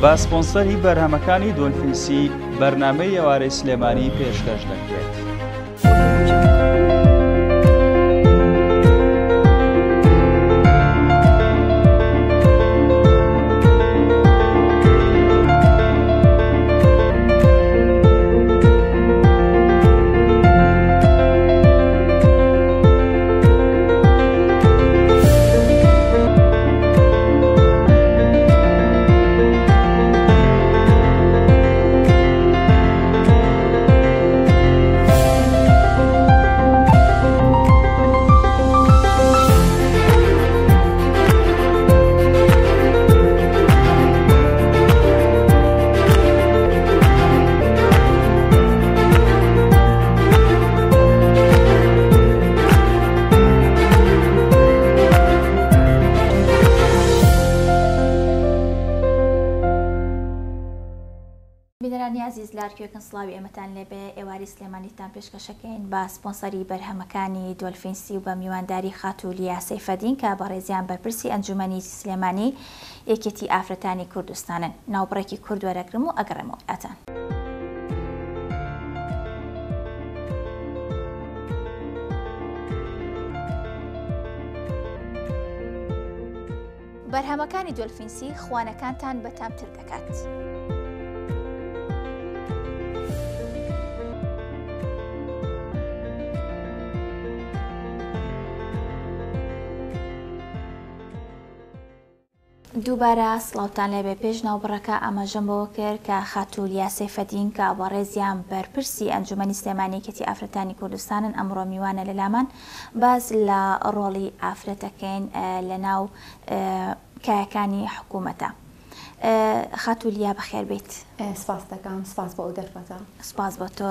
با سپۆنسەری بەرهەمەکانی دۆلفینسی بەرنامەی ئێوارەی سلێمانی پێشکەش دەکرێت. بینەرانی عزیز لارکوێکن سڵاوی ئێمەتان لێبێ ئێواری سلێمانیتان پێشکەشەکەین بە سپۆنسەری بەرهەمەکانی دۆلفینسی و بە میوانداری خاتوولیا سەیفەدین کە بەڕێزیان بەرپرسی ئەنجومەنی سلێمانی یەکێتی ئافرەتانی کوردستانن ناوبڕێکی کورد وەرەگرم و ئەگەڕێمەوە ئاتان. بەرهەمەکانی دۆلفینسی خوانەکانتان بەتامتر دەکات. دووبارە سڵاوتان لێبێ پێش ناوبڕەکە ئاماژەم بەوە کرد کە خاتوولیا سەیفەدین کە بەڕێزیان بەرپرسی ئەنجومەنی سلێمانیەتی ئافرەتانی کوردستانن ئەمڕۆ میوانە لەلامان باز لە ڕۆڵی ئافرەتەکەین لە ناو کایەکانی حکوومەتە. خاتوولیا بەخێر بیت. سپاس دەکەم، سپاس بۆ ئەو دەرفەتە. سپاس بۆ تۆ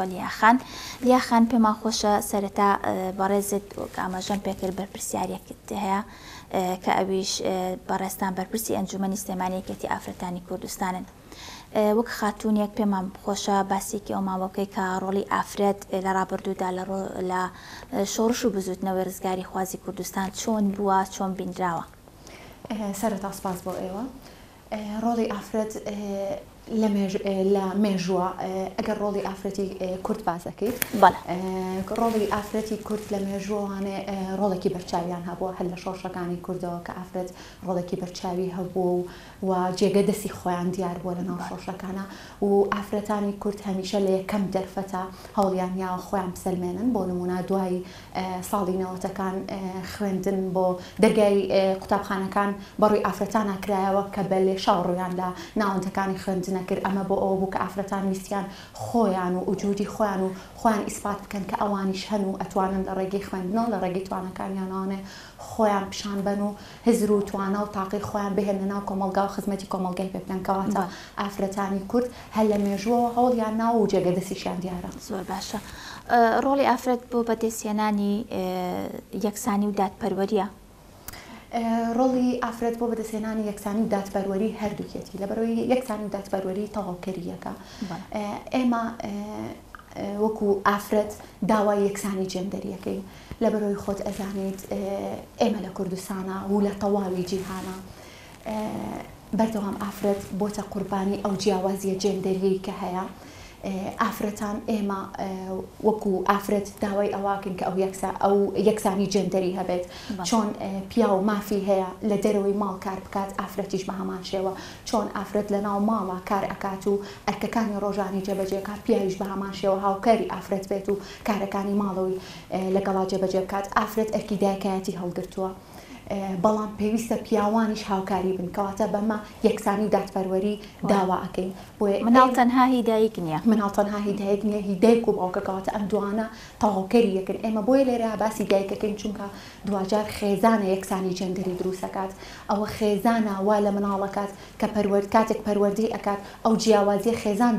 لیاخان پێمان خۆشە سەرەتا بەڕێزت ئاماژەم پێکرد بەرپرسیارێکت هەیە کە ئەویش بەڕێستان بەرپرسی ئەنجومەنی سلێمانیەتی ئافرەتانی کوردستانن. وەک خاتوونێک پێمان خۆشە باسێکی ئەومان بۆکەی کە ڕۆڵی ئافرەت لە ڕابردوودا لە شۆڕش و بزوتنەوەی ڕزگاری خوازی کوردستان چۆن بووە، چۆن بینراوە؟ سەرەتا سپاس بۆ ئێوە. ڕۆڵی ئافرەت لە مێژووە ئەگەر ڕۆڵی ئافرەتی کورد باسەکەیت ڕۆڵی ئافرەتی کورد لە مێژووانێ ڕۆڵێکی بەرچاویان هەبووە هەر لە شۆڕشەکانی کوردەوە کە ئافرەت ڕۆڵێکی بەرچاوی هەبوو و جێگە دەستی خۆیان دیار بووە لە ناو شۆڕشەکانە و ئافرەتانی کورد هەمیشە لە یەکەم دەرفەتە هەوڵیان یاوە خۆیان بسەلمێنن بۆ نمونە دوای ساڵی نەوەتەکان خوێندن بۆ دەرگای قوتابخانەکان بەڕووی ئافرەتانە کرایەوە کە بە لێشاو ڕوویان لە ناوەندەکانی خوێندن کرد ئەمە بۆ ئەوە بوو کە ئافرەتان ویستیان خۆیان و وجودی خۆیان و خۆیان ئیسپات بکەن کە ئەوانیش هەن و ئەتوانن لە ڕێگەی خوێندنەوە لە ڕێگەی توانەکانیانانێ خۆیان پیشان بن و هزر و توانە و تاقی خۆیان بهێنە ناو کۆمەلگا و خزمەتی کۆمەلگای پێ بکەن کەواتە ئافرەتانی کورد هەر لە مێژووەوە هەوڵیان ناو و جێگە دەستیشیان دیارە. زۆر باشە. ڕۆڵی ئافرەت بۆ بەدەستهێنانی یەکسانی و دادپەروەریە؟ ڕۆڵی ئافرەت بۆ بەدەستهێنانی یەکسانی و دادپەروەری هەردووکێتی لەبەرەوەی یەکسانی و دادپەروەری تەواوکەریەکە. ئێمە وەکو ئافرەت داوای یەکسانی جێندەریەکەی لەبەرەوەی خۆت ئەزانیت ئێمە لە کوردستانە و لە تەواوی جیهانە بەردەوام ئافرەت بۆتە قوربانی ئەو جیاوازیە جێندەریەی کە هەیە. ئافرەتان ئێمە وەکو ئافرەت داوای ئەواکن کە ئەو یەکسانی جێندەری هەبێت چۆن پیا و مافی هەیە لە دەرەوەی ماڵ کار بکات ئافرەتیش بە هەمان شێوە چۆن ئافرەت لە ناو ماڵە کار ئەکات و ئەرکەکانی ڕۆژانی جێبەجێکات پیاویش بە هەمان شێوە هاوکاری ئافرەت بێت و کارەکانی ماڵەوەی لەگەڵا جێبەجێ بکات. ئافرەت ئەرکی دایکایەتی هەڵگرتووە بەڵام پێویستە پیاوانیش هاوکاری بن کەواتە بەمە یەکسانی و دادپەروەری داوا ئەەکەین. مناڵ تەنها هیدایک نییە، مناڵ تەنها هیدایک نییە، هیدایک و باوکەکەواتە ئەم دوانە تەواوکەری یەکن. ئێمە بۆیە لێرە باسی دایکەکەین چونکە دوجار خێزانە یەکسانی جێندەری دروستەکات ئەوە خێزانە وا لە مناڵەکات کە کاتێک پەروەردەی ئەکات ئەو جیاوازیە خێزان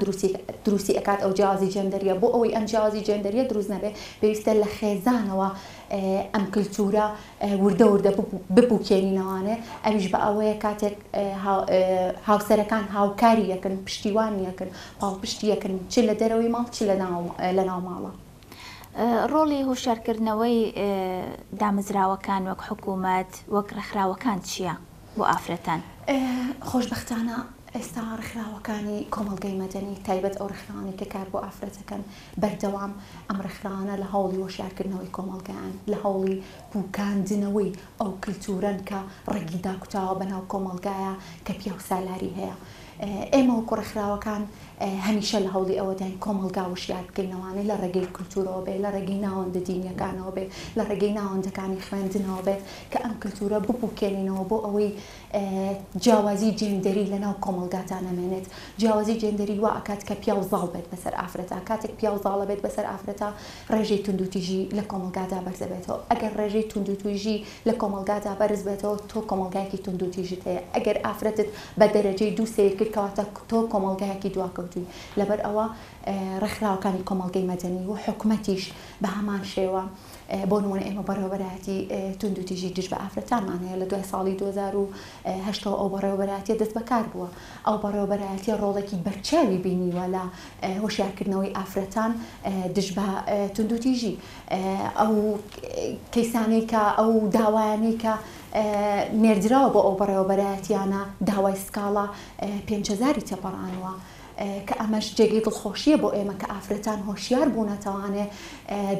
دروستی ئەکات ئەو جیاوازی جێندەریە بۆ ئەوەی ئەم جیاوازی جێندەریە دروست نەبێ پێویستە لە خێزانەوە ئەم کلتورە وردە وردە بپوکێنینەوانێ ئەویش بە ئەوەیە کاتێک هاوسەرەکان هاوکاری یەکن پشتیوان یەکن پاڵپشتی یەکن چ لە دەرەوەی ماڵ چ لە ناو ماڵە. ڕۆڵی هۆشیارکردنەوەی دامەزراوەکان وەک حکوومەت وەک ڕێکخراوەکان چییە بۆ ئافرەتان؟ خۆشبەختانە ئێستا ڕێکخراوەکانی کۆمەڵگەی مەدەنی تایبەت ئەو ڕێکخراوانی کە کار بۆ ئافرەتەکەن بەردەوام ئەم ڕێکخراوانە لە هەوڵی وەشارکردنەوەی کۆمەڵگەیان لە هەوڵی بووکاندنەوەی ئەو کللتورەن کە ڕێگی داکوتاوە بەناو کۆمەڵگایە کە پیا و سالاری هەیە. ئێمە وەکو ڕێکخراوەکان هەمیشە لە هەوڵی ئەوەداین کۆمەڵگا وشیارکردنەوەی لە ڕێگەی کللتورەوە بێت لە ڕێگەی ناوەندە دینیەکانەوە بێت لە ڕێگەی ناوەندەکانی خوێندنەوە بێت کە ئەم کللتورە بپوکێنینەوە بۆ ئەوەی جیاوازی جێندەری لەناو کۆمەڵگاتان نەمێنێت. جیاوازی جێندەری وا ئەکات کە پیا و زاڵ بێت بەسەر ئافرەتە. کاتێک پیا و زاڵە بێت بەسەر ئافرەتە ڕێژەی توندوتیژی لە کۆمەڵگادا بەرز بێتەوە. ئەگەر ڕێژەی توندوتیژی لە کۆمەڵگادا بەرز بێتەوە تۆ کۆمەڵگایەکی توندوتیژت هەیە. ئەگەر ئافرەتت بە دەرەجەی دوو سێر کرد کەواتە تۆ کۆمەڵگایەکی دواکەوتووی. لەبەر ئەوە ڕێکخراوەکانی کۆمەڵگەی مەدەنی و حکوومەتیش بە هەمان شێوە بۆ نمونە ئێمە بەڕێوەبەرایەتی توندوتیژی دژ بە ئافرەتانمان هەیە لە دوای ساڵی 2008 ئەو بەڕێوەبەرایەتیە دەست بەکار بووە. ئەو بەڕێوەبەرایەتیە ڕۆڵێکی بەرچاوی بینیوە لە هۆشیارکردنەوەی ئافرەتان دژ بە توندوتیژی. ئەو کەیسانەی کە ئەو داوایانەی کە نێردراوە بۆ ئەو بەڕێوەبەرایەتیانە داوای سکاڵا 5,000 تێپەڕانوە کە ئەمەش جێگەی دڵخۆشیە بۆ ئێمە کە ئافرەتان هۆشیار بوونەتەوانێ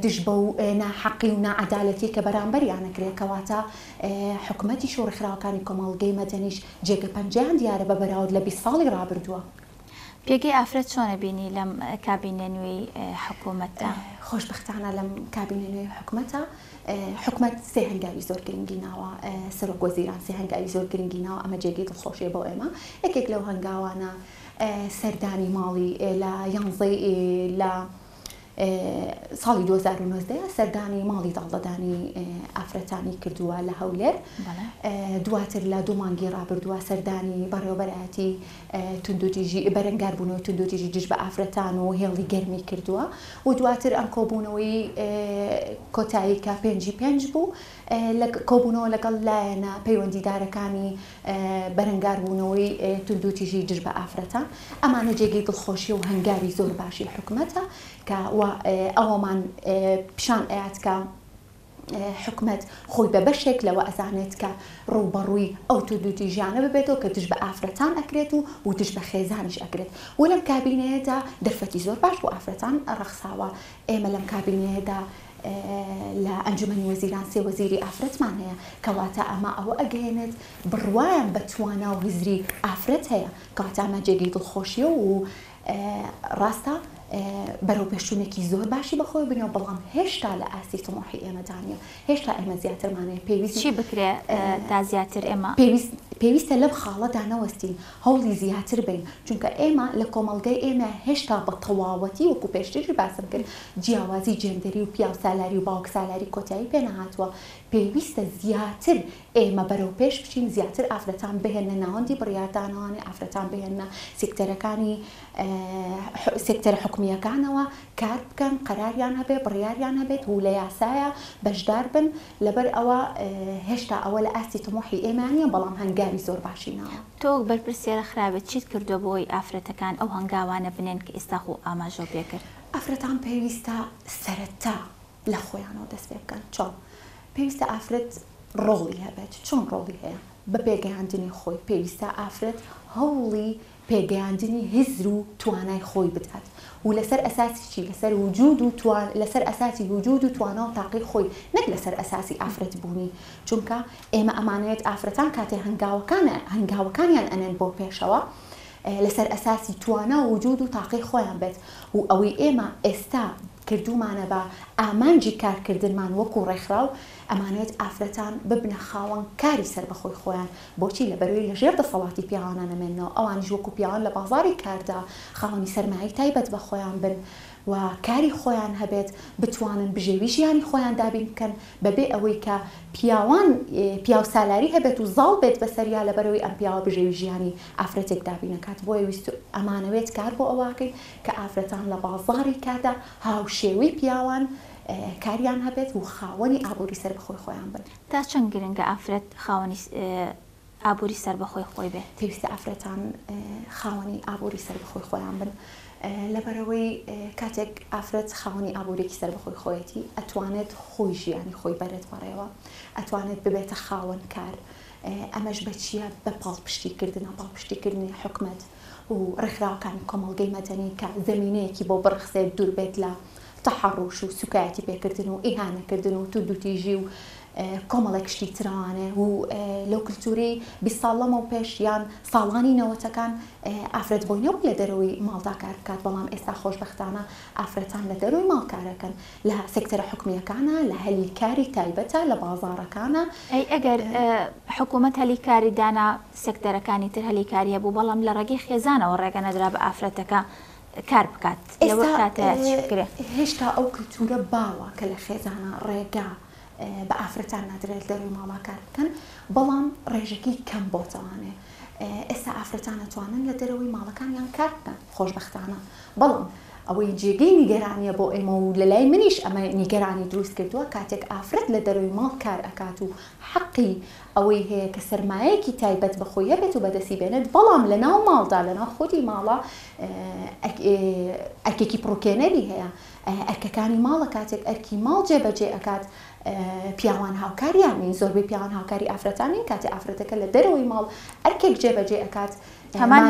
دژ بە و ناحەقی و نائەدالەتی کە بەرامبەریانەکرێت کەواتە حکوومەتیش و ڕێکخراوەکانی کۆمەڵگەی مەدەنیش جێگە پەنجەیان دیارە بە بەراورد لە 20 ساڵی ڕابردووە. پێگەی ئافرەت چۆنە بینی لەم کابینە نوێی حکوومەتە؟ خۆشبەختانە لەم کابینە نوێی حکوومەتە حکوومەت سێ هەنگاوی زۆر گرنگی ناوە سەرۆک وەزیران سێ هەنگاوی زۆر گرنگی ناوە ئەمە جێگەی دڵخۆشیە بۆ ئێمە. یەکێک لەو هەنگاوانە سەردانی ماڵی لە 11 لە ساڵی 2019 سەردانی ماڵی داڵدەدانی ئافرەتانی کردووە لە هەولێر. دواتر لە 2 مانگی ڕابردووە سەردانی بەڕێوەبەرایەتی توندوتیژی بەرەنگاربوونەوەی توندوتیژی دژ بە ئافرەتان و هێڵی گەرمی کردووە و دواتر ئەم کۆبوونەوەی کۆتایی کە 5 بوو کۆبوونەوە لەگەڵ لایەنە پەیوەندیدارەکانی بەرەنگاربوونەوەی توندوتیژی دژ بە ئافرەتان. ئەمانە جێگەی دڵخۆشی و هەنگاوی زۆر باشی حکوومەتە کە ئەوەمان پیشان ئەیات کە حکوومەت خۆی بە بەشێک لەوە ئەزانێت کە ڕووبەڕووی ئەو توندوتیژیانە ببێتەوە کە دژ بە ئافرەتان ئەکرێت و دژ بە خێزانیش ئەکرێت. و لەم کابینەیەدا دەرفەتی زۆر باش بۆ ئافرەتان ڕەخساوە. ئێمە لەم کابینەیەدا لە ئەنجومەنی وەزیران سێ وەزیری ئافرەتمان هەیە کەواتە ئەمە ئەوە ئەگەێنێت بڕوایان بە توانا و هزری ئافرەت هەیە کەواتە ئەمە جێگەی دڵخۆشیە و ڕاستە بەرەو پێشچوونێکی زۆر باشی بەخۆی بنەوە بەڵام هێشتا لە ئاستی تەمۆحی ئێمەدانە هێشتا ئێمە زیاترمانەیە پێویست چی بکرێ تا زیاتر ئێمە پێویستە لەم خاڵەدا نەوەستین هەوڵی زیاتر بین چونکە ئێمە لە کۆمەڵگەی ئێمە هێشتا بە تەواوەتی وەکو پێشتری باسم کرد جیاوازی جێندەری و پیا و سالاری و باوک سالاری کۆتایی پێنەهاتووە. پێویستە زیاتر ئێمە بەرەو پێش بچین زیاتر ئافرەتان بهێنە ناوەندی بڕیاردانەوانێ ئافرەتان بهێنە سێکتەرەکانی سێکتەرە حکومیەکانەوە کار بکەن قەراریان هەبێ بڕیاریان هەبێت و لە یاسایە بەشدار بن. لەبەر ئەوە هێشتا ئەوە لە ئاستی تەمۆحی ئێمانیە بەڵام هەنگاوی زۆر باشی ناوە. تۆ بەرپرسیارە خراپێت چیت کردو بۆی ئافرەتەکان ئەو هەنگاوانە بنێن کە ئێستا خۆ ئاماژە پێکرد؟ ئافرەتان پێویستە سەرەتا لە خۆیانەوە دەست پێ بکەن. چۆن؟ پێویستە ئافرەت ڕۆڵی هەبێت. چۆن ڕۆڵی هەیە؟ بە پێگەیاندنی خۆی پێویستە ئافرەت هەوڵی پێگەیاندنی هزر و توانای خۆی بدات و لەسەر ئەساسی چی؟ لەسەر وجود و لەسەر ئەساسی وجود و توانە و تاقی خۆی نەک لەسەر ئەساسی ئافرەت بوونی. چونکە ئێمە ئەمانەیەت ئافرەتان کاتێ هەنگاوەکانیان ئەنێن بۆ پێشەوە لەسەر ئەساسی توانە و وجود و تاقی خۆیان بێت و ئەوەی ئێمە ئێستا کردومانە بە ئامانجی کارکردنمان وەکو ڕێکخراو ئەمانێت ئافرەتان ببنە خاوەن کاری سەر بەخۆی خۆیان. بۆچی؟ لەبەرەوەی لەژێر دەسەڵاتی پیاوانە نەمێنەوە ئەوانیش وەکو پیاوان لە بازاری کاردا خاوەنی سەرمایەی تایبەت بە خۆیان بن و کاری خۆیان هەبێت بتوانن بژێوی ژیانی خۆیان دابین بکەن بەبێ ئەوەی کە پیا و سالاری هەبێت و زاڵ بێت بەسەریا لەبەرەوەی ئەم پیاوە بژێوی ژیانی ئافرەتێک دابینەکات. بۆیە ویست ئەمانەوێت کار بۆ ئەوواکەین کە ئافرەتان لە بازاری کاردا هاوشێوەی پیاوان کاریان هەبێت و خاوەنی ئابووری سەر بەخۆی خۆیان بن. تا چەند گرنگە ئافرەت خاوەنی ئابووری سەر بەخۆی خۆی بێت؟ پێویستە ئافرەتان خاوەنی ئابووری سەر بەخۆی خۆیان بن لەبەرەوەی کاتێک ئافرەت خاوەنی ئابوورێکی سەر بەخۆی خۆیەتی ئەتوانێت خۆی ژیانی خۆی بەرێت بەڕێوە ئەتوانێت ببێتە خاوەن کار ئەمەش بەچیە بە پاڵپشتیکردنە پاڵپشتیکردنی حکومەت و ڕێکخراوەکانی کۆمەڵگەی مەدەنی کە زەمینەیەکی بۆ بڕخسێت دوور بێت لە تەحەڕوش و سوکایەتی پێکردن و ئیهانەکردن و توندوتیژی و کۆمەڵێک شتی ترانێ و لەو کللتوری 20 ساڵ لەمە و پێش یان ساڵانی نەوەتەکان ئافرەت بۆینەوە لە دەرەوەی ماڵدا کار بکات بەڵام ئێستا خۆشبەختانە ئافرەتان لە دەرەوەی ماڵکارەکەن لە سێکتەرە حکومیەکانە لە هەلیکاری تایبەتە لە بازاڕەکانە ئەگەر حکوومەت هەلیکاری دانا سێکتەرەکانی تر هەلیکاریە بوو بەڵام لە ڕێگەی خێزانەوە ڕێگە نەدرا بە ئافرەتەکە کار بکات هێشتا ئەو کللتورە باوە کە لە خێزانە ڕێگا بە ئافرەتان نادرێت دەروی ماڵا کار بکەن بەڵام ڕێژەکەی کەم بۆتەوانێ ئێستا ئافرەتان نەتوانن لە دەرەوەی ماڵەکانیان کار بکەن خۆشبەختانە بەڵام ئەوەی جێگەی نیگەرانیە بۆ ئێمە و لە لای منیش ئەمە نیگەرانی دروست کردووە کاتێک ئافرەت لە دەرەوەی ماڵ کار ئەکات و حەقی ئەوەی هەیە کە سەرمایەکی تایبەت بەخۆیە بێت و بەدەستی بێنێت بەڵام لە ناو ماڵدا لە ناو خودی ماڵە ئەرکێکی پڕۆکێنەری هەیە ئەرکەکانی ماڵە کاتێک ئەرکی ماڵ جێبەجێ ئەکات پیاوان هاوکاریان زۆربەی پیاوان هاوکاری ئافرەتانین کاتێ ئافرەتەکە لە دەرەوەی ماڵ ئەرکێک جێبەجێ ئەکات هەمان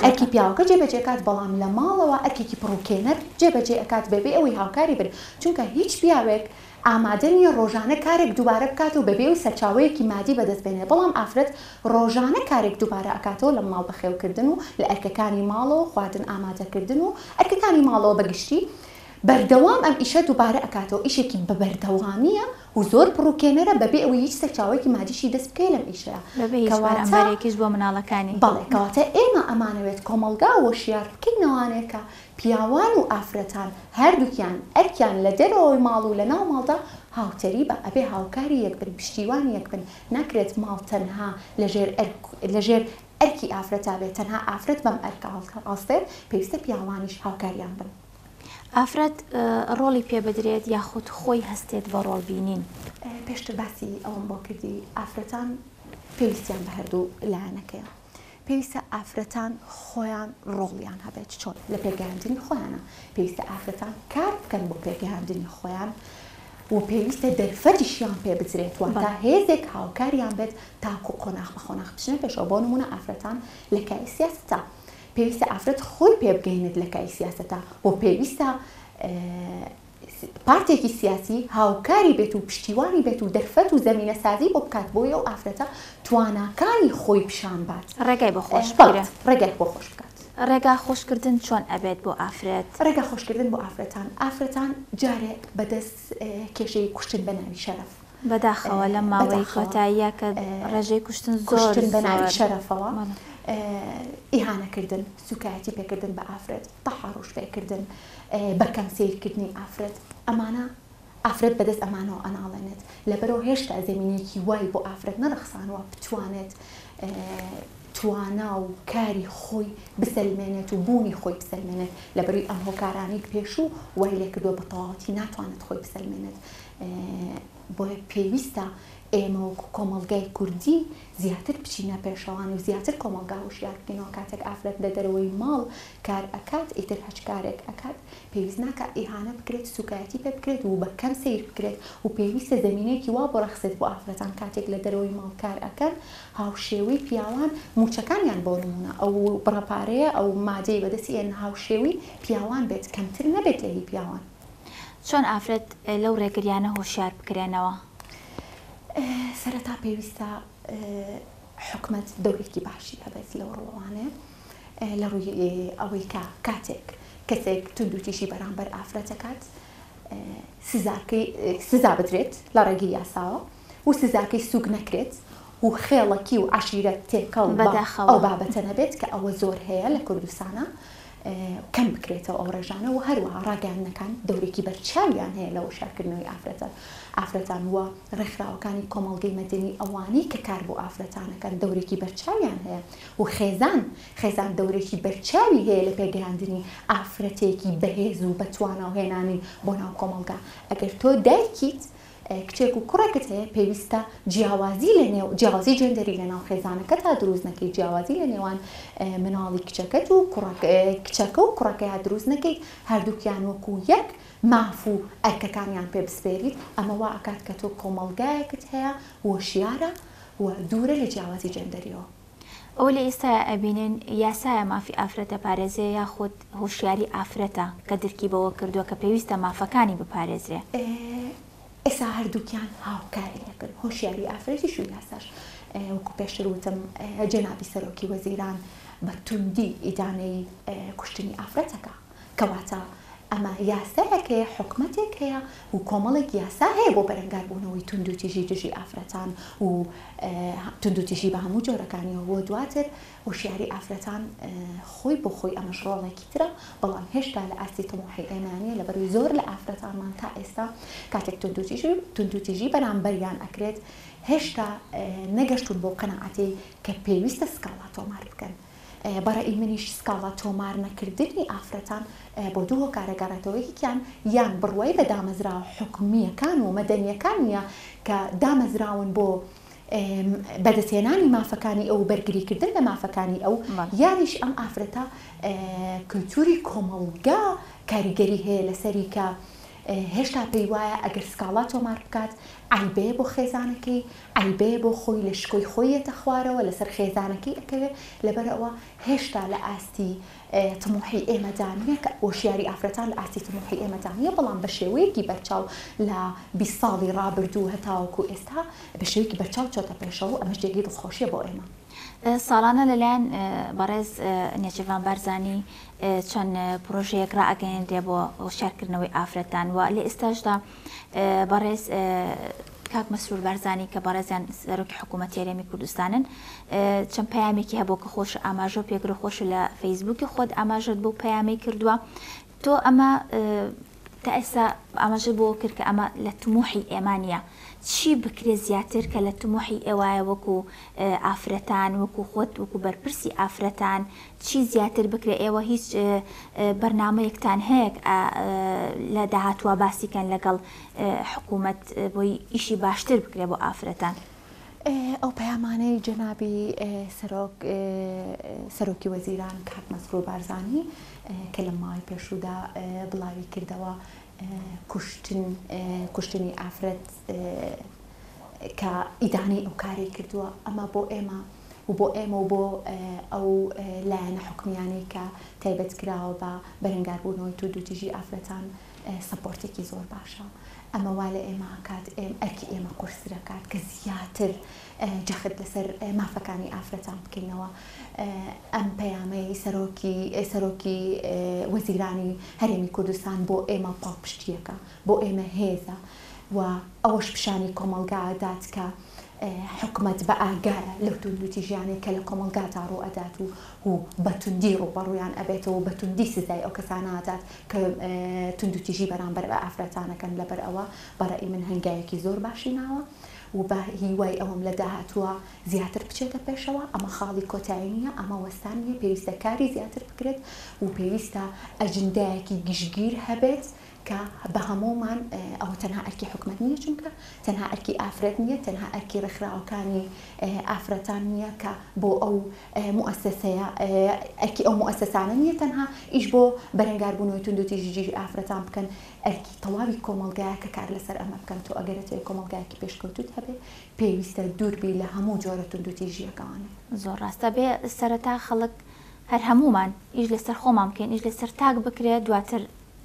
ئەرکی پیاوەکە جێبەجێکات بەڵام لە ماڵەوە ئەرکێکی پڕۆکێنەر جێبەجێ ئەکات بەبێ ئەوەی هاوکاری بن چونکە هیچ پیاوێک ئامادەنی ڕۆژانە کارێک دووبارە بکات و بەبێ و سەرچاوەیەکی مادی بەدەست بێنێ بەڵام ئافرەت ڕۆژانە کارێک دووبارە ئەکاتەوە لە ماڵ بەخێوکردن و لە ئەرکەکانی ماڵەوە خواردن ئامادەکردن و ئەرکەکانی ماڵەوە بەگشتی بەردەوام ئەم ئیشە دووبارە ئەکاتەوە ئیشێکی بە بەردەوامیە و زۆر پڕۆکێنەرە بەبێ ئەوەی هیچ سەرچاوەیەکی مادیشی دەست بکەی لەم ئیشەیە بەرێکیش بۆ مناڵەکانی بەڵێ کەواتە ئێمە ئەمانەوێت کۆمەلگا وەشیار بکەینەوانێت کە پیاوان و ئافرەتان هەردووکیان ئەرکیان لە دەرەوەی ماڵ و لە ناو ماڵدا هاوتەری بە ئەبێ هاوکاری یەک بن پشتیوانی یەک بن ناکرێت ماڵ تەنها لەژێر ئەرکی ئافرەتا بێت تەنها ئافرەت بەم ئەرکە ئاستێت پێویستە پیاوانیش هاوکاریان بن ئافرەت ڕۆڵی پێ بدرێت یاخود خۆی هەستێت بە ڕۆڵبینین پێشتر باسی ئەوم بۆ کردی ئافرەتان پێویستیان بە هەردوو لایەنەکەیە پێویستە ئافرەتان خۆیان ڕۆڵیان هەبێت چۆن لە پێگەیاندنی خۆیانە پێویستە ئافرەتان کار بکەن بۆ پێگەیاندنی خۆیان و پێویستە دەرفەتیشیان پێ بچرێت واتە هێزێک هاوکاریان بێت تاکو قۆناغ بە قۆناغ بچنە پێشەوە بۆ نمونە ئافرەتان لە کای سیاسەتە پێویستە ئافرەت خۆی پێ بگەینێت لە کای سیاسەتە بۆ پێویستە پارتێکی سیاسی هاوکاری بێت و پشتیوانی بێت و دەرفەت و زەمینە سازی بۆ بکات بۆیە و ئافرەتە تواناکانی خۆی پیشان بات ڕێگای بۆ خۆش ڕێگای بۆ خۆش بکات ڕێگا خۆشکردن چۆن ئەبێت بۆ ئافرەت ڕێگا خۆشکردن بۆ ئافرەتان جارێک بەدەست کێشەی کوشتن بە ناوی شەرەف بەداخەوە لە ماوەی کۆتاییە کە ڕێژەی کوشتن زۆر بە ناوی شەرەفەوە ئیهانەکردن سوکایەتی پێکردن بە ئافرەت تەحەڕوش پێکردن بەکەم سیرکردنی ئافرەت ئەمانە ئافرەت بەدەست ئەمانەوە ئەناڵێنێت لەبەرەوە هێشتا زەمینێکی وای بۆ ئافرەت نەرخسانەوە بتوانێت توانا و کاری خۆی بسەلمێنێت و بوونی خۆی بسەلمێنێت لەبەروی ئەم هۆکارانی پێشوو وای لێ کردووە بە تەواوەتی ناتوانێت خۆی بسەلمێنێت بۆیە پێویستە ئێمە و کۆمەلگای کوردی زیاتر بچینە پێشەوانی و زیاتر کۆمەلگا وشیار بکەینەوە کاتێک ئافرەت لە دەرەوەی ماڵ کار ئەکات ئیتر هەچکارێک ئەکات پێویست ناکە ئیهانە بکرێت سوکایەتی پێ بکرێت و بەکەم سیر بکرێت و پێویستە زەمینەیەکی وا بۆ ڕەخسێت بۆ ئافرەتان کاتێک لە دەرەوەی ماڵ کار ئەکەن هاوشێوەی پیاوان موچەکانیان بۆ نمونە ئەو بڕەپارەیە ئەو مادەی بەدەستی ئێن هاوشێوی پیاوان بێت کەمتر نەبێت لە هی پیاوان چۆن ئافرەت لەو ڕێگریانە هۆشیار بکرێنەوە سەرەتا پێویستە حکومەت دەورێکی باشی هەبێت لەو ڕۆڵوانێ لە ڕووی ئەوەی کاتێک کەسێک توندوتیشی بەرامبەر ئافرەتەکات سزا بدرێت لە ڕێگەی یاساوە و سزاکەی سوگ نەکرێت و خێڵەکی و عشیرەت تێکەڵ ئەو بابەتە نەبێت کە ئەوە زۆر هەیە لە کوردستانە کەم بکرێتەوە ئەو ڕێژانە و هەروەها ڕاگەیاندنەکان دەورێکی بەرچاویان هەیە لە وشارکردنەوەی ئافرەتان وە ڕێکخراوەکانی کۆمەڵگەی مەدەنی ئەوانەی کە کار بۆ ئافرەتانەکان دەورێکی بەرچاویان هەیە و خێزان دەورێکی بەرچاوی هەیە لە پێگەیاندنی ئافرەتێکی بەهێز و بەتوانە و هێنانی بۆ ناو کۆمەڵگا ئەگەر تۆ دایکیت کچێک و کوڕێکت هەیە پێویستە جیاوازی جێندەری لە ناو خێزانەکە تا دروست نەکەیت جیاوازی لە نێوان مناڵی کچەکەت و کچەکە و کوڕەکەی دروست نەکەیت هەردووکیان وەکو یەک ماف و ئەرکەکانیان پێ بسپێریت ئەمە وا ئەکات کە تۆ کۆمەڵگایەکت هەیە وەشیارە و دوورە لە جیاوازی جەندەریەوە. ئەو لە ئێستا ئەبینن یاسایە مافی ئافرەتە پارێزێ یاخود هۆشیاری ئافرەتە کە درکی بەوە کردووە کە پێویستە مافەکانی بپارێزرێ. ئێستا هەردووکیان هاوکاریەکرد هۆشیاری ئافرەتیش و یاساش وەکو پێشتر وتم جەنابی سەرۆکی وەزیران بە توندی ئیدانەی کوشتنی ئافرەتەکە کەواتە ئەمە یاسایەکەیە حکومەتێک هەیە و کۆمەڵێک یاسا هەیە بۆ بەرەنگاربوونەوەی توندوتیژی دژی ئافرەتان و توندوتیژی بە هەموو جۆرەکانیەوە بۆ دواتر هۆشیاری ئافرەتان خۆی بۆ خۆی ئەمەش ڕۆڵێکی ترە بەڵام هێشتا لە ئاستی تەمۆحی ئێمانیە لەبەروی زۆر لە ئافرەتانمان تا ئێستا کاتێک توندوتیژی بەرامبەریان ئەکرێت هێشتا نەگەشتون بۆ قەناعەتی کە پێویستە سکاڵا تۆمار بکەن. بەڕێی منیش سکاڵا تۆمار نەکردنی ئافرەتان بۆ دوو هۆکارەگەڕێتەوەیەکیان یان بڕوای بە دامەزراوە حکومیەکان و مەدەنیەکان نیە کە دامەزراون بۆ بەدەستێنانی مافەکانی ئەو بەرگریکردن لە مافەکانی ئەو یانیش ئەم ئافرەتە کللتوری کۆمەڵگا کاریگەری هەیە لەسەری کە هێشتا پێی وایە ئەگەر سکاڵا تۆمار بکات عیبەیە بۆ خێزانەکەی عیبەیە بۆ خۆی لە شکۆی خۆیەتە خوارەوە لەسەر خێزانەکەی ئەکەوێت لەبەرەوە هێشتا لە ئاستی تموحی ئێمەدانیە کە هۆشیاری ئافرەتان لە ئاستی تموحی ئێمەدانیە بەڵام بە شێوەیەکی بەرچاو لە 20 ساڵی ڕابردوو هەتاوەکو ئێستا بە شێوەیەکی بەرچاو چۆتە پێشەوە ئەمەش جێگەی دڵخۆشیە بۆ ئێمە. ساڵانە لەلایەن بەڕێز نێچێڤان بارزانی چەند پرۆژەیەک ڕائەگەیەندرێ بۆ هۆشیارکردنەوەی ئافرەتان و لە ئێستاشدا بەڕێز کاک مەسرور بارزانی کە بەڕێزیان سەرۆکی حکوومەتی هەرێمی کوردستانن چەند پەیامێکی هەبوو کە خۆش ئاماژە پێگرە خۆش لە فەیسبووکی خۆت ئاماژت بۆ پەیامی کردووە تۆ ئەمە تا ئێستا ئاماژە بۆ کرد کە ئەمە لە تموحی ئێمانە چی بکرێ زیاتر کە لە تموحی ئێوایە وەکو ئافرەتان وەکو خۆت وەکو بەرپرسی ئافرەتان چی زیاتر بکرێ ئێوە هیچ بەرنامەیەکتان هەیە لە داهاتوە باسیکەن لەگەڵ حکوومەت بۆی ئیشی باشتر بکرێ بۆ ئافرەتان. ئەو پەیامانەی جەنابی سەرۆکی وەزیران کاک مەسرور بارزانی کە لە ماوەی پێشوودا بڵاوی کردەوە کوشتنی ئافرەت کە ئیدانی ئەو کاری کردووە ئەمە بۆ ئێمە و بۆ ئێمە و بۆ ئەو لایەنە حکومیانەی کە تایبەت کراوە بە بەرەنگاربوونەوەی توندوتیژی ئافرەتان سەپۆرتێکی زۆر باشە. ئەمە وا لە ئێمە کات ئەرکی ئێمە قورسرەکات کە زیاتر جەخت لەسەر مافەکانی ئافرەتان بکەینەوە. ئەم پەیامەی سەرۆکی وەزیرانی هەرێمی کوردستان بۆ ئێمە پاڵپشتیەکە بۆ ئێمە هێزە و ئەوەش پیشانی کۆمەلگادات کە حکومەت بە ئاگایە لەو توندوتیژیانەی کە لە کۆمەلگاتا ڕوو ئەدات و بەتوندی ڕوبەڕوویان ئەبێتەوە بەتوندی سزای ئەو کەسانەدات کە توندوتیژی بەرامبەر بە ئافرەتانەکەن لەبەر ئەوە بەڕێی من هەنگایەکی زۆر باشی ناوە و بە هیوای ئەوم لە داهاتووە زیاتر بچێتە پێشەوە. ئەمە خاڵی کۆتایی نیە ئەمە وەستان نیە پێویستە کاری زیاتر بکرێت و پێویستە ئەجندایەکی گشتگیر هەبێت کە بە هەمومان ئەوە تەنها ئەرکی حکومەت نییە چونکە تەنها ئەرکی ئافرەت نییە تەنها ئەرکی ڕێکخراوەکانی ئافرەتان نییە کە بۆ ئەو موسسەیە ئەرکی ئەو موسسانە نییە تەنها ئیش بۆ بەرەنگاربوونەوەی توندوتیژی ئافرەتان بکەن ئەرکی تەواوی کۆمەلگایە کە کار لەسەر ئەمە بکەن تۆ ئەگەرێت کۆمەلگایەکی پێشکەوتوت هەبێ پێویستە دووربی لە هەموو جۆرە توندوتیژیەکانە. زۆر ڕاستە بێ سەرەتا خەڵک هەر هەمومان ئیش لەسەر خۆمان بکەین ئیش لەسەر تاک بکرێت دواتر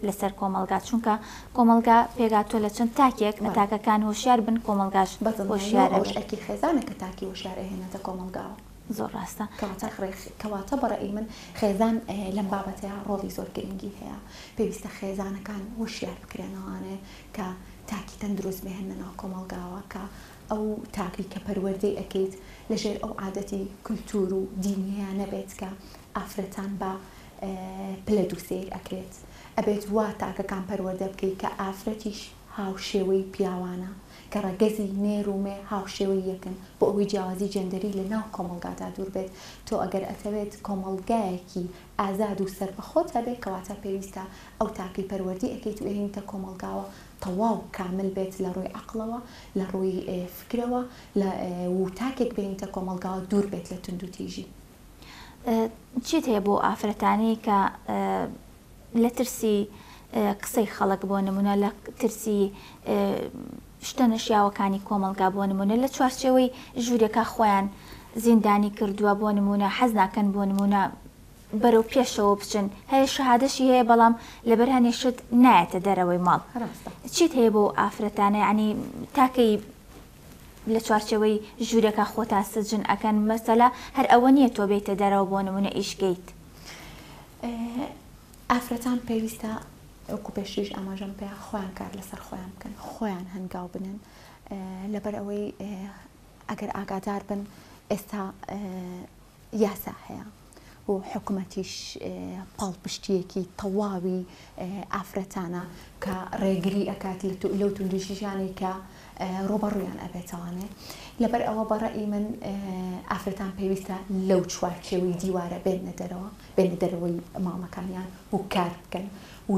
لەسەر کۆمەلگا چونکە کۆمەلگا پێگاتۆ لە چەند تاکێک تاکەکان هۆشیار بن کۆمەلگاش هۆشیارەکی خێزانە کە تاکی هۆشیار ئەهێنێتە کۆمەلگاوە. زۆر ڕاستە کەواتە بەڕێی من خێزان لەم بابەتەیە ڕۆڵی زۆر گرنگی هەیە پێویستە خێزانەکان هۆشیار بکرێنەوەوانێ کە تاکی تەندروست بهێننەوە کۆمەلگاوە کە ئەو تاکی کە پەروەردەی ئەکەیت لەژێر ئەو عادەتی کولتور و دینیە نەبێت کە ئافرەتان بە پلە دووسێر ئەکرێت ئەبێت وا تاکەکان پەروەردە بکەیت کە ئافرەتیش هاوشێوەی پیاوانە کە ڕەگەزی نێرومێ هاوشێوەی یەکن بۆ ئەوەی جیاوازی جەندەری لە ناو کۆمەلگادا دوور بێت. تۆ ئەگەر ئەتەوێت کۆمەلگایەکی ئازاد و سەربەخۆت هەبێت کەواتە پێویستە ئەو تاکی پەروەردی ئەکەیت و ئێنتە کۆمەلگاوە تەواو کامل بێت لە ڕووی عەقڵەوە لە ڕووی فکرەوە و تاکێک بێنیتە کۆمەلگاوە دوور بێت لە توندوتیژی. چیت هەیە بۆ ئافرەتانی کە لە ترسی قسەی خەڵک بۆ نمونە لە ترسی شتە نەشیاوەکانی کۆمەڵگا بۆ نمونە لە چوارچێوەی ژوورێکە خۆیان زیندانی کردووە بۆ نمونە حەز ناکەن بۆ نمونە بەرەو پێشەوە بچن هەیە شەهادەشی هەیە بەڵام لەبەر هەنێشت نایەتە دەرەوەی ماڵ چیت هەیە بۆ ئافرەتانە ینی تاکەی لە چوارچەوەی ژوورێکە خۆتا سجن ئەکەن مەسەلا هەر ئەوە نییە تۆ بێتە دەرەوە بۆ نمونە ئیشگەیت ئافرەتان پێویستە وەکو پێشیش ئاماژەم پێ خۆیان کار لەسەر خۆیان بکەن خۆیان هەنگاو بنن لەبەر ئەوەی ئەگەر ئاگادار بن ئێستا یاسا هەیە و حکوومەتیش پاڵپشتیەکی تەواوی ئافرەتانە کە ڕێگری ئەکات لەو توندیشیشانی کە ڕۆبەڕوویان ئەبێتەوانێ لەبەر ئەوە بەڕێی من ئافرەتان پێویستە لەو چوارچێوەی دیوارە بێنە دەرەوەی ماڵەکانیان و کار بکەن و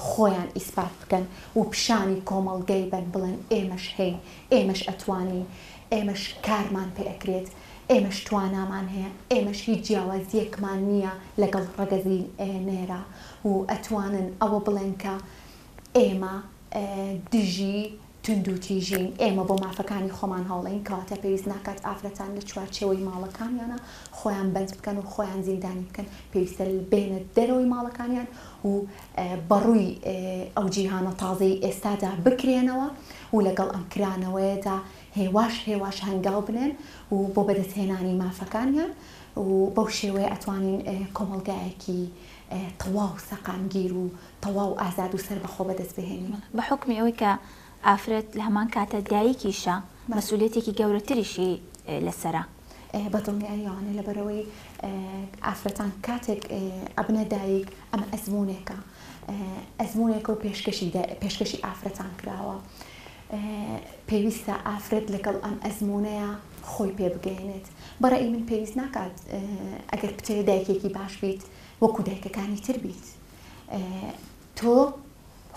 خۆیان ئیسپات بکەن و پیشانی کۆمەڵگەی بن بڵێن ئێمەش هەین ئێمەش ئەتوانین ئێمەش کارمان پێ ئەکرێت ئێمەش توانامان هەیە ئێمەش هیچ جیاوازیەکمان نییە لەگەڵ ڕەگەزی نێرە و ئەتوانن ئەوە بڵێن کە ئێمە دژی توندوتیژین ئێمە بۆ مافەکانی خۆمان هەڵێن کەواتە پێویست ناکات ئافرەتان لە چوارچێوەی ماڵەکانیانە خۆیان بەند بکەن و خۆیان زیندانی بکەن پێویستە بێنە دەرەوەی ماڵەکانیان و بەڕووی ئەو جیهانە تازەی ئێستادا بکرێنەوە و لەگەڵ ئەم کرانەوەیەدا هێواش هەنگاو بنێن و بۆ بەدەستهێنانی مافەکانیان و بەو شێوەیە ئەتوانین کۆمەڵگایەکی تەواو سەقامگیر و تەواو ئازاد و سەر بەخۆ بەدەست بهێنین بە حکمی ئەوەی کە ئافرەت لە هەمان کاتە دایکیشە مەسئولێتێکی گەورەتریشی لەسەرە بەدڵنیاییانە لەبەرەوەی ئافرەتان کاتێک ئەبنە دایک ئەمە ئەزمونێکە و پێشکەشی ئافرەتان کراوە پێویستە ئافرەت لەگەڵ ئەم ئەزمونەیە خۆی پێ بگەێنێت بەڕێی من پێویست ناکات ئەگەر کچێ دایکێکی باش بیت وەکو دایکەکانی تر بیت تۆ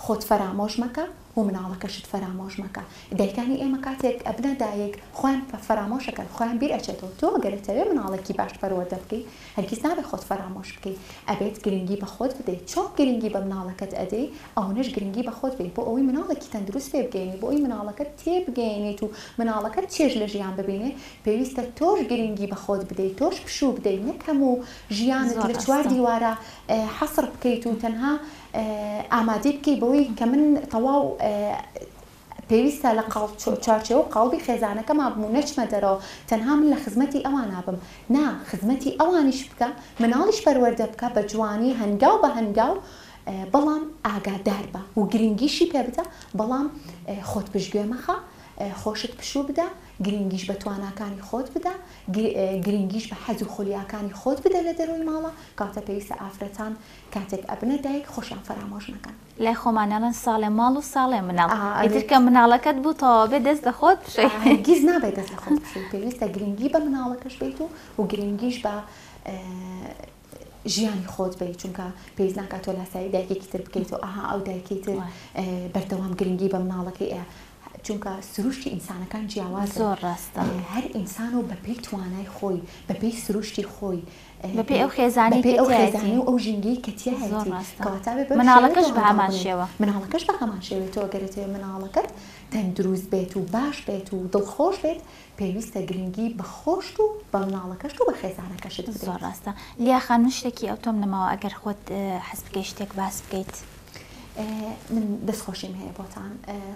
خۆت فەرامۆژ مەکە و مناڵەکەشت فەرامۆژ مەکە دایکانی ئێمە کاتێک ئەبنە دایک خۆیان فەرامۆشەکەن خۆیان بیر ئەچێتەوە تۆ ئەگەرێتەوێ مناڵێکی باش پەروەردە بکەیت هەرگیز نابێت خۆت فەرامۆش بکەیت ئەبێت گرنگی بە خۆت بدەیت چۆن گرنگی بە مناڵەکەت ئەدەی ئەوەش گرنگی بە خۆت بێت بۆ ئەوەی مناڵێکی تەندروست پێ بگەینی بۆ ئەوی مناڵەکەت تێبگەێنیت و مناڵەکەت چێژ لە ژیان ببینێ پێویستە تۆش گرنگی بە خۆت بدەیت تۆش پشوو بدەیت نەک هەموو ژیانت لە چوار دیوارە حەسر بکەیت و تەنها ئامادەی بکەی بەوەی کە من تەواو پێویستە لە چارچێوە و قاڵبی خێزانەکەما بم و نەچمە دەرەوە تەنها من لە خزمەتی ئەوان نابم نا خزمەتی ئەوانیش بکە مناڵیش پەروەردە بکە بە جوانی هەنگاو بە هەنگاو بەڵام ئاگادار بە و گرنگیشی پێ بدە بەڵام خۆت پشتگوێ مەخە خۆشت پشوو بدە گرنگیش بە تواناکانی خۆت بدە گرنگیش بە حەز و خۆلیاکانی خۆت بدە لە دەروی ماڵە کاتە پێویستە ئافرەتان کاتێک ئەبنە دایک خۆشیان فەرامۆژ نەکەن لای خۆمانەڵەن ساڵێ ماڵ و ساڵێ مناڵ ئیترکە مناڵەکەت بووتەوە بێ دەست لە خۆت بشەی هەرگیز نابێت دەست لە خۆت بشەی پێویستە گرنگی بە مناڵەکەش بیت و گرنگیش بە ژیانی خۆت بێت چونکە پێویست ناکات تۆ لاسایی دایکێکی تر بکەیتەوە ئاها ئەو دایکەی تر بەردەوام گرنگی بە مناڵەکەی چونکە سروشتی ئینسانەکان جیاواز زۆر ڕاستە هەر ئینسان و بەپێی توانای خۆی بەپێی سروشتی خۆی بەپێی ئەو خێزانی و ئەو ژینگەی کەتیە مناڵەکەش بە هەمان شێوە مناڵەکەش بە هەمان شێوێت تۆ گەرێتەوە مناڵەکەت تەندروست بێت و باش بێت و دڵخۆش بێت پێویستە گرنگی بە خۆشت و بە مناڵەکەشت و بە خێزانەکەشت زۆر ڕاستە لیا خانم شتێکی ئەو تۆم نەماوە ئەگەر خۆت حەز بکەی شتێک باس بکەیت من دەستخۆشیم هەیە بۆتان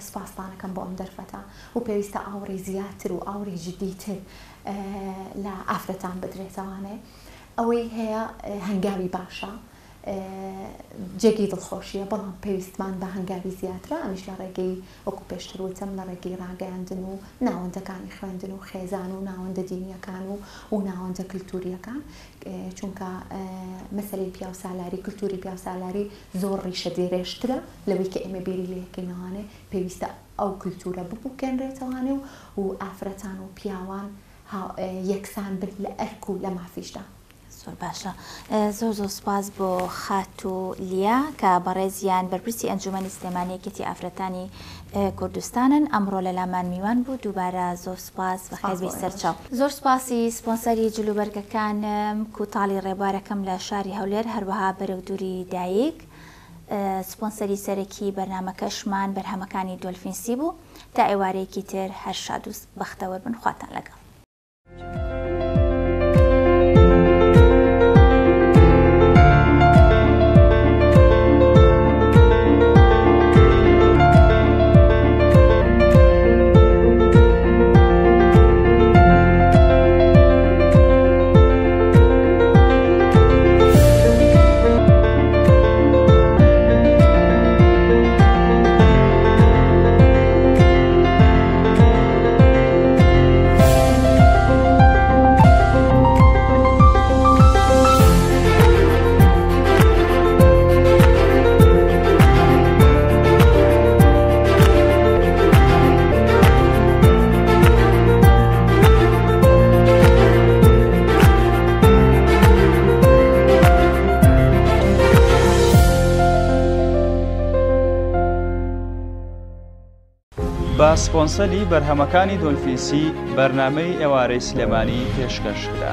سپاسدانەکەم بۆ ئەم دەرفەتە و پێویستە ئاوڕی زیاتر و ئاوری جدیتر لە ئافرەتان بدرێتەوانێ ئەوەی هەیە هەنگاوی باشە جێگی دڵخۆشیە بەڵام پێویستمان بە هەنگاوی زیاترە ئەمیش لە ڕێگەی وەکو پێشتر وتم لە ڕێگەی ڕاگەیاندن و ناوەندەکانی خوێندن و خێزان و ناوەندە دینیەکان و ناوەندە کللتوریەکان چونکە مەسەلەی پیاوسالاری کللتوری پیاوسالاری زۆر ڕیشە درێژترە لەوەی کە ئێمە بیری لەکەینەوانێ پێویستە ئەو کللتورە ببووکەنرێتەوانێ و ئافرەتان و پیاوان یەکسان بن لە ئەرک و لە مافیشدا زۆر باشە زۆر سپاس بۆ خات و لیا کە بەڕێزیان بەرپرسی ئەنجومەنی سلێمانیەکەتی ئافرەتانی کوردستانن ئەمڕۆ لە لامان میوان بوو دووبارە زۆر سپاس بەخێزی سەرچاو زۆر سپاسی سپۆنسەری جلوبەرگەکانم کوتاڵی ڕێبارەکەم لە شاری هەولێر هەروەها بەرەودووری دایک سپۆنسەری سەرەکی بەرنامەکەشمان بەرهەمەکانی دۆلفینسی بوو تا ئێوارەیەکی تر هەر شاد و بەختەوە بن. خواتان لەگەڵ. بە سپۆنسەری بەرهەمەکانی دۆلفینسی بەرنامەی ئێوارەی سلێمانی پێشکەشکرا.